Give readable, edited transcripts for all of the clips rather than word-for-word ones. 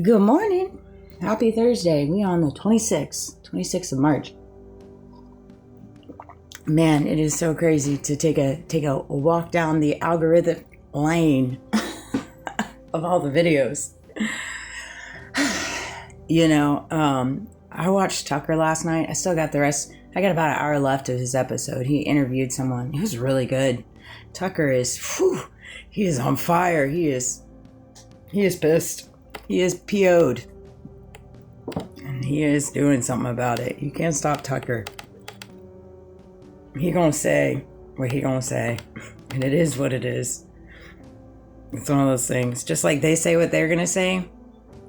Good morning. Happy Thursday. We on the 26th of March. Man, it is so crazy to take a walk down the algorithmic lane of all the videos. I watched Tucker last night. I still got the rest. I got about an hour left of his episode. He interviewed someone. It was really good. Tucker is, he is on fire. He is pissed. He is PO'd. And he is doing something about it. You can't stop Tucker. He gonna say what he gonna say. And it is what it is. It's one of those things. Just like they say what they're gonna say,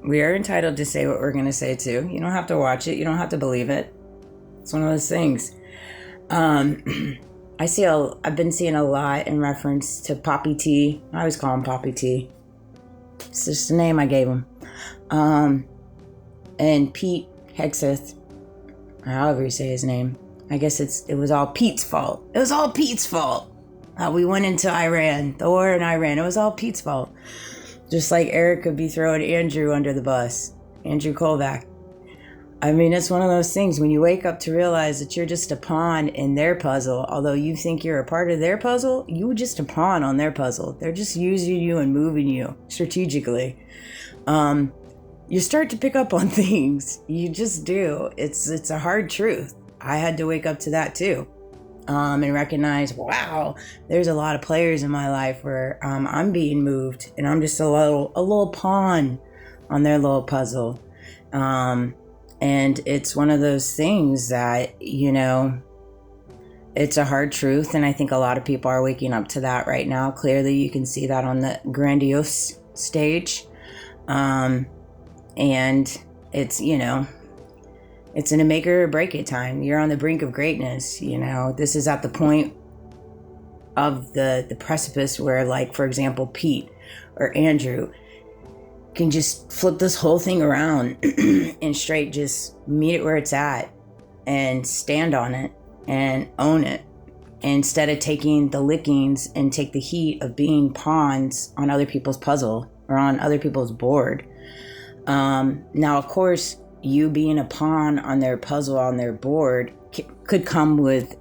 we are entitled to say what we're gonna say too. You don't have to watch it. You don't have to believe it. It's one of those things. I've been seeing a lot in reference to Poppy T. I always call him Poppy T. It's just the name I gave him. And Pete Hegseth, however you say his name. I guess it was all Pete's fault. It was all Pete's fault. We went into Iran, the war in Iran. It was all Pete's fault. Just like Eric could be throwing Andrew under the bus. Andrew Kovac. I mean, it's one of those things when you wake up to realize that you're just a pawn in their puzzle. Although you think you're a part of their puzzle, you're just a pawn on their puzzle. They're just using you and moving you strategically. You start to pick up on things. You just do. It's a hard truth. I had to wake up to that too. And recognize, wow, there's a lot of players in my life where I'm being moved and I'm just a little pawn on their little puzzle. And it's one of those things that, it's a hard truth. And I think a lot of people are waking up to that right now. Clearly, you can see that on the grandiose stage. And it's, it's in a make or break it time. You're on the brink of greatness. This is at the point of the precipice where, like, for example, Pete or Andrew can just flip this whole thing around and straight just meet it where it's at and stand on it and own it instead of taking the lickings and take the heat of being pawns on other people's puzzle or on other people's board. Now, of course, you being a pawn on their puzzle, on their board, could come with,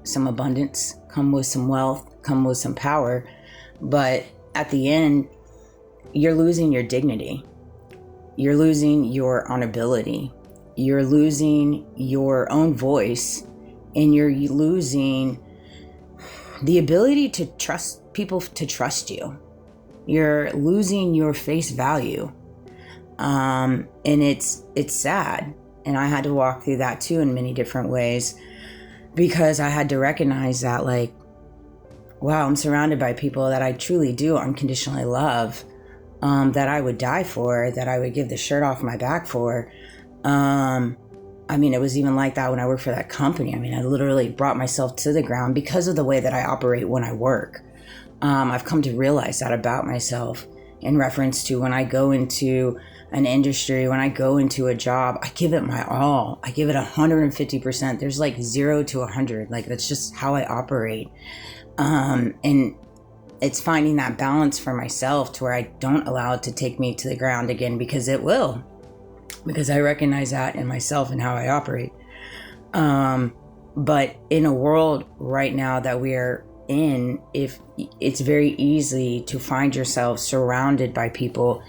some abundance, come with some wealth, come with some power. But at the end, you're losing your dignity. You're losing your honorability. You're losing your own voice. And you're losing the ability to trust people to trust you. You're losing your face value. And it's sad. And I had to walk through that too in many different ways because I had to recognize that, like, wow, I'm surrounded by people that I truly do unconditionally love, that I would die for, that I would give the shirt off my back for. It was even like that when I worked for that company. I literally brought myself to the ground because of the way that I operate when I work. I've come to realize that about myself in reference to when I go into an industry, when I go into a job, I give it my all. I give it 150%. There's like 0 to 100. Like, that's just how I operate. And it's finding that balance for myself to where I don't allow it to take me to the ground again, because it will, because I recognize that in myself and how I operate. But in a world right now that we are in, if it's very easy to find yourself surrounded by people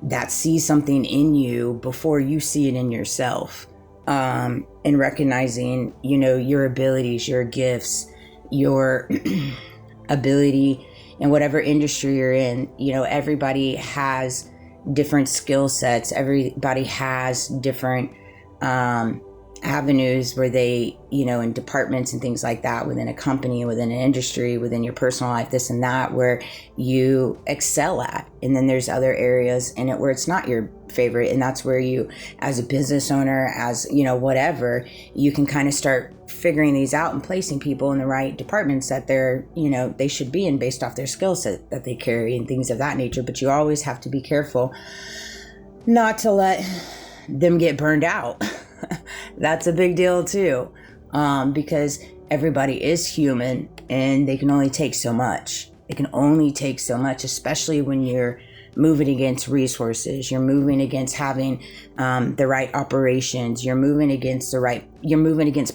that see something in you before you see it in yourself, and recognizing, your abilities, your gifts, your ability in whatever industry you're in. Everybody has different skill sets. Everybody has different avenues where they, in departments and things like that, within a company, within an industry, within your personal life, this and that, where you excel at. And then there's other areas in it where it's not your favorite. And that's where you, as a business owner, as, whatever, you can kind of start figuring these out and placing people in the right departments that they're, they should be in based off their skill set that they carry and things of that nature. But you always have to be careful not to let them get burned out. That's a big deal too, because everybody is human and they can only take so much. It can only take so much, especially when you're moving against resources. You're moving against having the right operations. You're moving against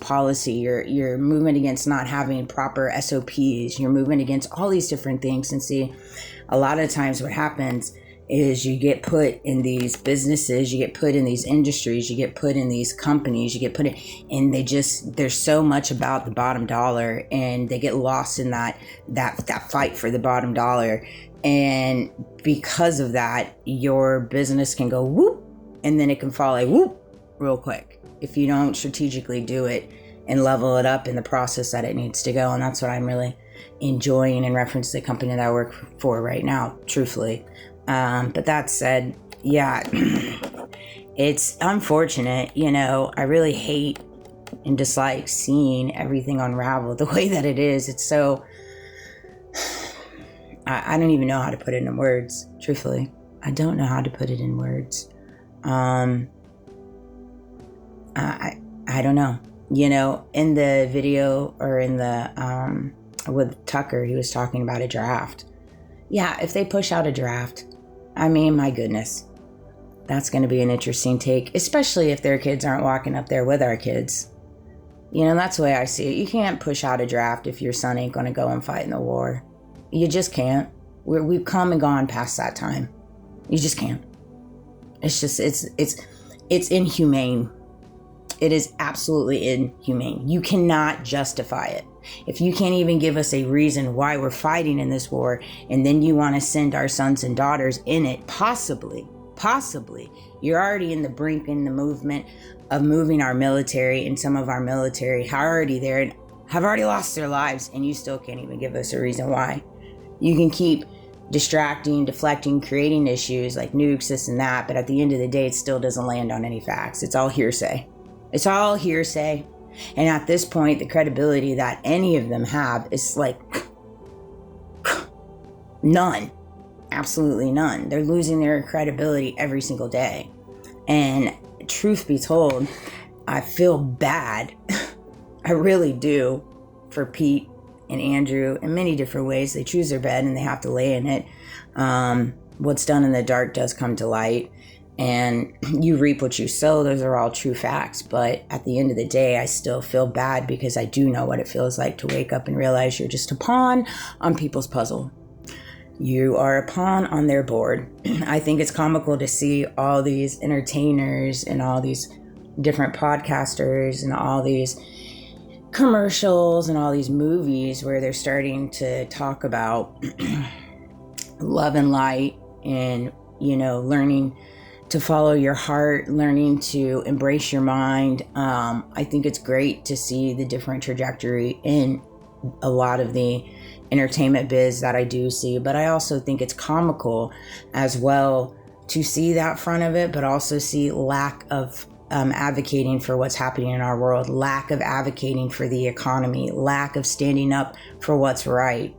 policy. You're moving against not having proper SOPs. You're moving against all these different things. And see, a lot of times what happens is you get put in these businesses, you get put in these industries, you get put in these companies, you get put in, and there's so much about the bottom dollar, and they get lost in that fight for the bottom dollar. And because of that, your business can go whoop, and then it can fall like whoop real quick if you don't strategically do it and level it up in the process that it needs to go. And that's what I'm really enjoying in reference to the company that I work for right now, truthfully. But that said, yeah, it's unfortunate, I really hate and dislike seeing everything unravel the way that it is. It's so, I don't even know how to put it in words, truthfully. I don't know how to put it in words. I don't know. In the video or in the, with Tucker, he was talking about a draft. Yeah, if they push out a draft, I mean, my goodness, that's going to be an interesting take, especially if their kids aren't walking up there with our kids. That's the way I see it. You can't push out a draft if your son ain't going to go and fight in the war. You just can't. We've come and gone past that time. You just can't. It's just, it's inhumane. It is absolutely inhumane. You cannot justify it. If you can't even give us a reason why we're fighting in this war, and then you want to send our sons and daughters in it, possibly, you're already in the brink in the movement of moving our military, and some of our military are already there and have already lost their lives, and you still can't even give us a reason why. You can keep distracting, deflecting, creating issues like nukes, this and that, but at the end of the day, it still doesn't land on any facts. It's all hearsay. It's all hearsay. And at this point, the credibility that any of them have is like none. Absolutely none. They're losing their credibility every single day. And truth be told, I feel bad. I really do, for Pete and Andrew in many different ways. They choose their bed and they have to lay in it. What's done in the dark does come to light. And you reap what you sow. Those are all true facts. But at the end of the day, I still feel bad because I do know what it feels like to wake up and realize you're just a pawn on people's puzzle. You are a pawn on their board. I think it's comical to see all these entertainers and all these different podcasters and all these commercials and all these movies where they're starting to talk about love and light and, learning to follow your heart, learning to embrace your mind. I think it's great to see the different trajectory in a lot of the entertainment biz that I do see, but I also think it's comical as well to see that front of it, but also see lack of advocating for what's happening in our world, lack of advocating for the economy, lack of standing up for what's right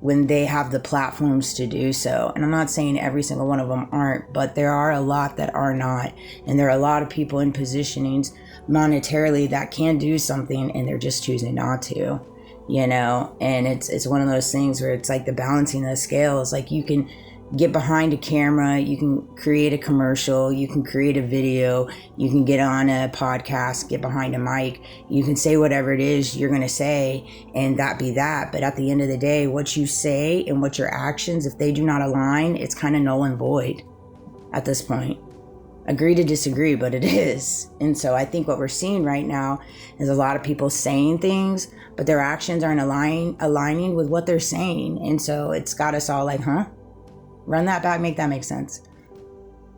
when they have the platforms to do so. And I'm not saying every single one of them aren't, but there are a lot that are not. And there are a lot of people in positionings monetarily that can do something and they're just choosing not to, and it's one of those things where it's like the balancing of the scales. Like you can get behind a camera, you can create a commercial, you can create a video, you can get on a podcast, get behind a mic, you can say whatever it is you're going to say and that be that. But at the end of the day, what you say and what your actions, if they do not align, it's kind of null and void at this point. Agree to disagree, but it is. And so I think what we're seeing right now is a lot of people saying things, but their actions aren't aligning with what they're saying. And so it's got us all like, run that back, make that make sense.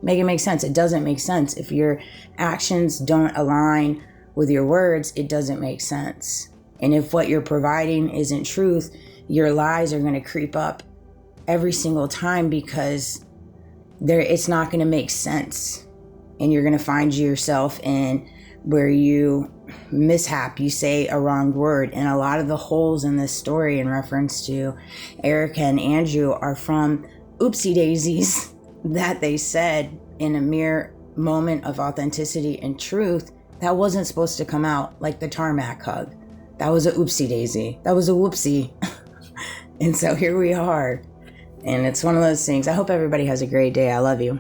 Make it make sense. It doesn't make sense. If your actions don't align with your words, it doesn't make sense. And if what you're providing isn't truth, your lies are going to creep up every single time because it's not going to make sense. And you're going to find yourself in where you mishap, you say a wrong word. And a lot of the holes in this story in reference to Erica and Andrew are from oopsie daisies that they said in a mere moment of authenticity and truth that wasn't supposed to come out, like the tarmac hug. That was a oopsie daisy. That was a whoopsie. And so here we are. And it's one of those things. I hope everybody has a great day. I love you.